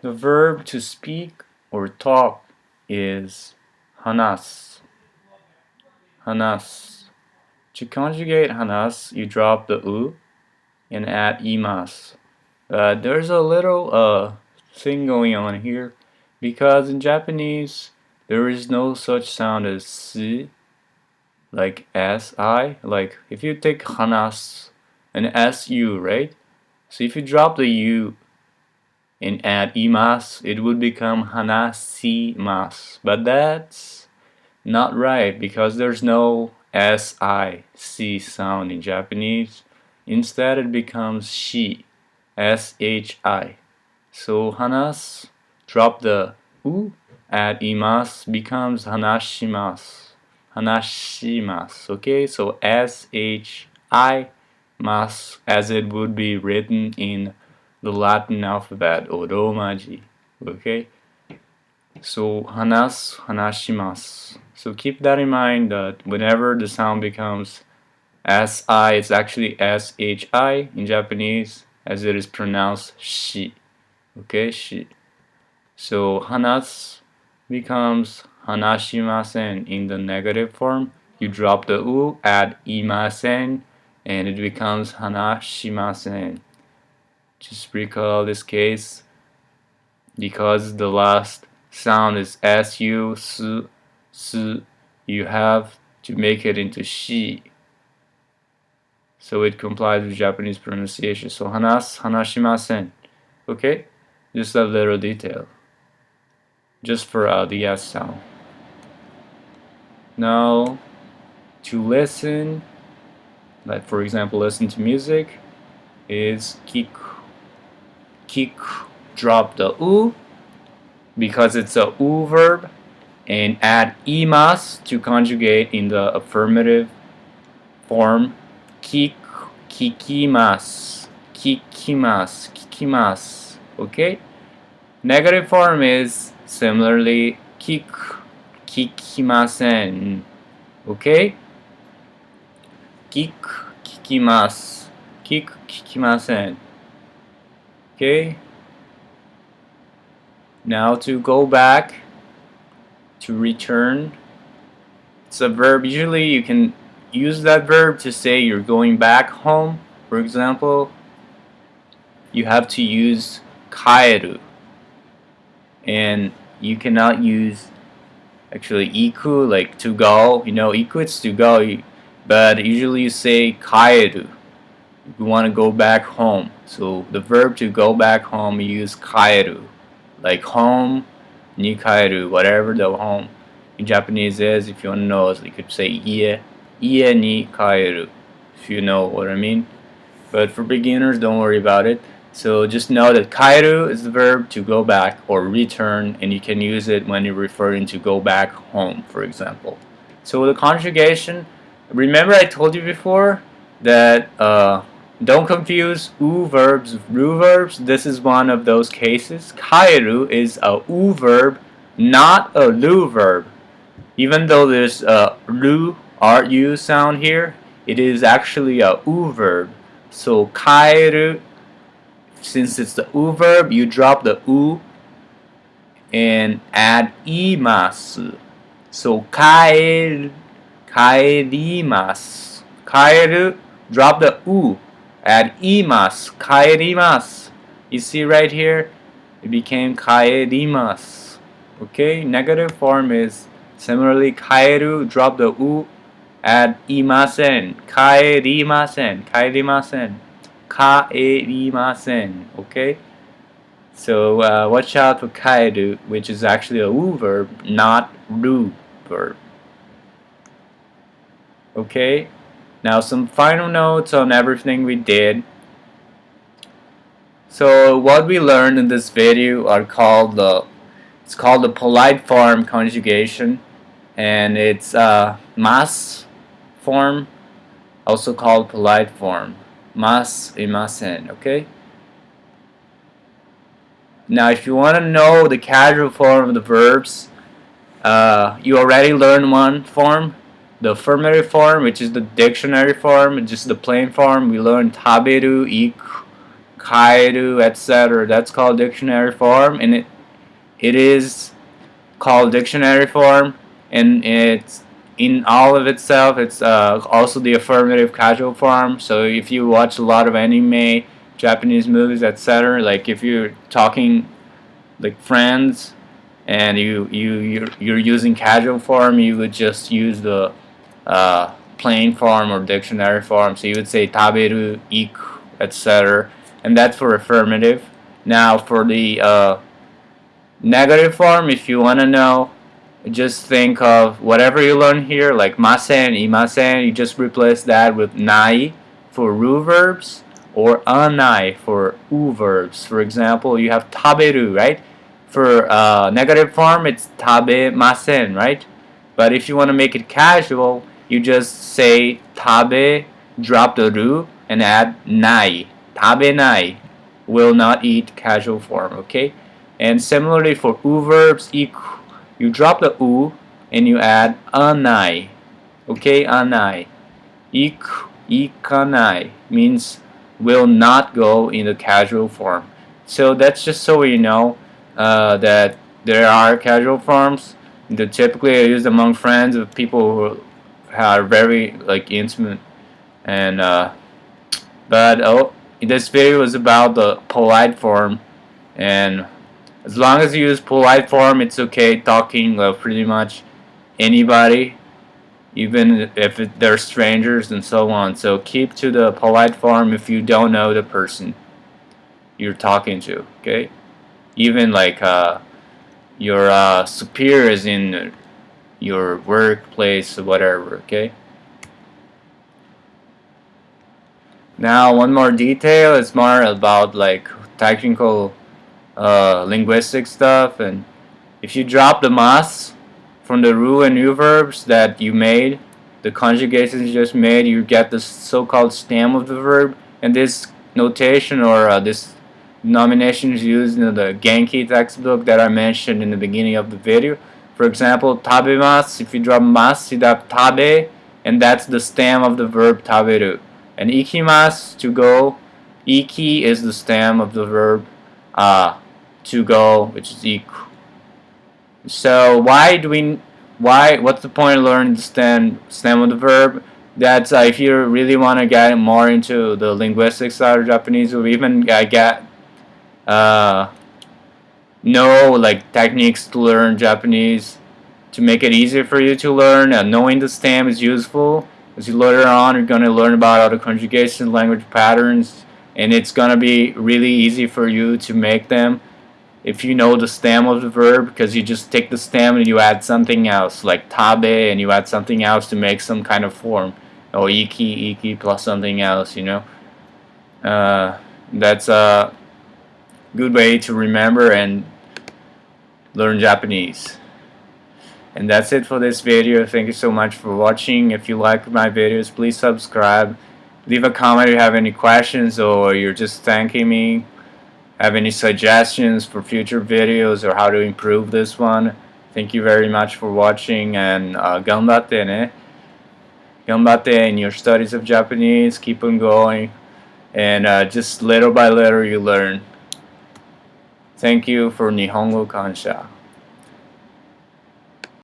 The verb to speak or talk is hanasu. Hanasu. To conjugate hanasu, you drop the u and add imasu. There's a little thing going on here, because in Japanese there is no such sound as si, like si. Like if you take hanasu and su, right? So if you drop the u and add imasu, it would become hanashimasu. But that's not right, because there's no si sound in Japanese. Instead it becomes shi, shi. So hanasu, drop the u, add imasu, becomes hanashimasu. Hanashimasu. Okay, so shi mas, as it would be written in the Latin alphabet or Romaji. Okay, so hanasu, hanashimasu. So keep that in mind, that whenever the sound becomes si, it's actually shi in Japanese, as it is pronounced shi. Okay, shi. So hanasu becomes hanashimasen in the negative form. You drop the u, add imasen, and it becomes hanashimasen. Just recall this case, because the last sound is su, su, you have to make it into shi, so it complies with Japanese pronunciation. So hanasu, hanashimasen. Okay, just a little detail, just for the S sound. Now, to listen, like for example, listen to music, is kiku. Kiku, drop the u, because it's a u verb, and add imasu to conjugate in the affirmative form. Kiku, kikimasu, kikimasu, kikimasu. Okay? Negative form is similarly kiku, kikimasen. Okay? Kiku, kikimasu, kiku, kikimasen. Okay? Now to go back, to return, it's a verb. Usually you can use that verb to say you're going back home. For example, you have to use kaeru, and you cannot use actually iku, like to go. You know, iku, it's to go, but usually you say kaeru. You want to go back home. So the verb to go back home, you use kaeru. Like home ni kaeru, whatever the home in Japanese is. If you want to know, you could say ie ni kaeru, if you know what I mean. But for beginners, don't worry about it. So just know that kaeru is the verb to go back or return, and you can use it when you're referring to go back home, for example. So the conjugation, remember I told you before that don't confuse u verbs with ru verbs. This is one of those cases. Kaeru is a u verb, not a ru verb. Even though there's a ru sound here, it is actually a u verb. So kaeru, since it's the u verb, you drop the u and add imasu. So kaeru, kaerimasu. Kaeru, drop the u, add imasu, kaerimasu. You see right here, it became kaerimasu. Okay, negative form is similarly kaeru, drop the u, add imasen, kaerimasen, kaerimasen, kaerimasen. Okay, so watch out for kaeru, which is actually a u verb, not ru verb. Okay, now some final notes on everything we did. So what we learned in this video are called the polite form conjugation, and it's mas form, also called polite form, mas imasen. Okay, now if you want to know the casual form of the verbs, you already learned one form, the affirmative form, which is the dictionary form, just the plain form. We learned taberu, iku, kaeru, etc. That's called dictionary form, and it is called dictionary form, and it's in all of itself. It's also the affirmative casual form. So if you watch a lot of anime, Japanese movies, etc., like if you're talking like friends and you're using casual form, you would just use the plain form or dictionary form. So you would say taberu, iku, etc. And that's for affirmative. Now for the negative form, if you want to know, just think of whatever you learn here, like masen, imasen, you just replace that with nai for ru verbs or anai for u verbs. For example, you have taberu, right? For negative form, it's tabemasen, right? But if you want to make it casual, you just say tabe, drop the ru, and add nai. Tabenai, will not eat, casual form, okay? And similarly for u verbs, iku, you drop the u and you add anai, okay? Anai. Iku, ikanai means will not go in the casual form. So that's just so you know that there are casual forms that typically are used among friends of people who are very like intimate. And but this video was about the polite form, and as long as you use polite form, it's okay talking pretty much anybody, even if they're strangers and so on. So keep to the polite form if you don't know the person you're talking to, okay? Even like your superiors in your workplace or whatever, okay? Now one more detail, it's more about like technical linguistic stuff. And if you drop the mas from the ru and u verbs that you made, the conjugations you just made, you get the so-called stem of the verb. And this notation or this nomination is used in the Genki textbook that I mentioned in the beginning of the video. For example, tabemas, if you drop mas, you drop tabe, and that's the stem of the verb taberu. And ikimasu, to go, iki is the stem of the verb to go, which is iku. So what's the point of learning the stem of the verb? That's if you really want to get more into the linguistic side of Japanese, or even get know like techniques to learn Japanese to make it easier for you to learn. Knowing the stem is useful, as you later on you're going to learn about other conjugation language patterns, and it's going to be really easy for you to make them if you know the stem of the verb, because you just take the stem and you add something else, like tabe, and you add something else to make some kind of form, or iki plus something else, you know. That's a good way to remember and learn Japanese. And that's it for this video. Thank you so much for watching. If you like my videos, please subscribe. Leave a comment if you have any questions, or you're just thanking me. Have any suggestions for future videos or how to improve this one. Thank you very much for watching, and ganbatte ne. Ganbatte in your studies of Japanese. Keep on going, and just little by little you learn. Thank you for Nihongo Kansha.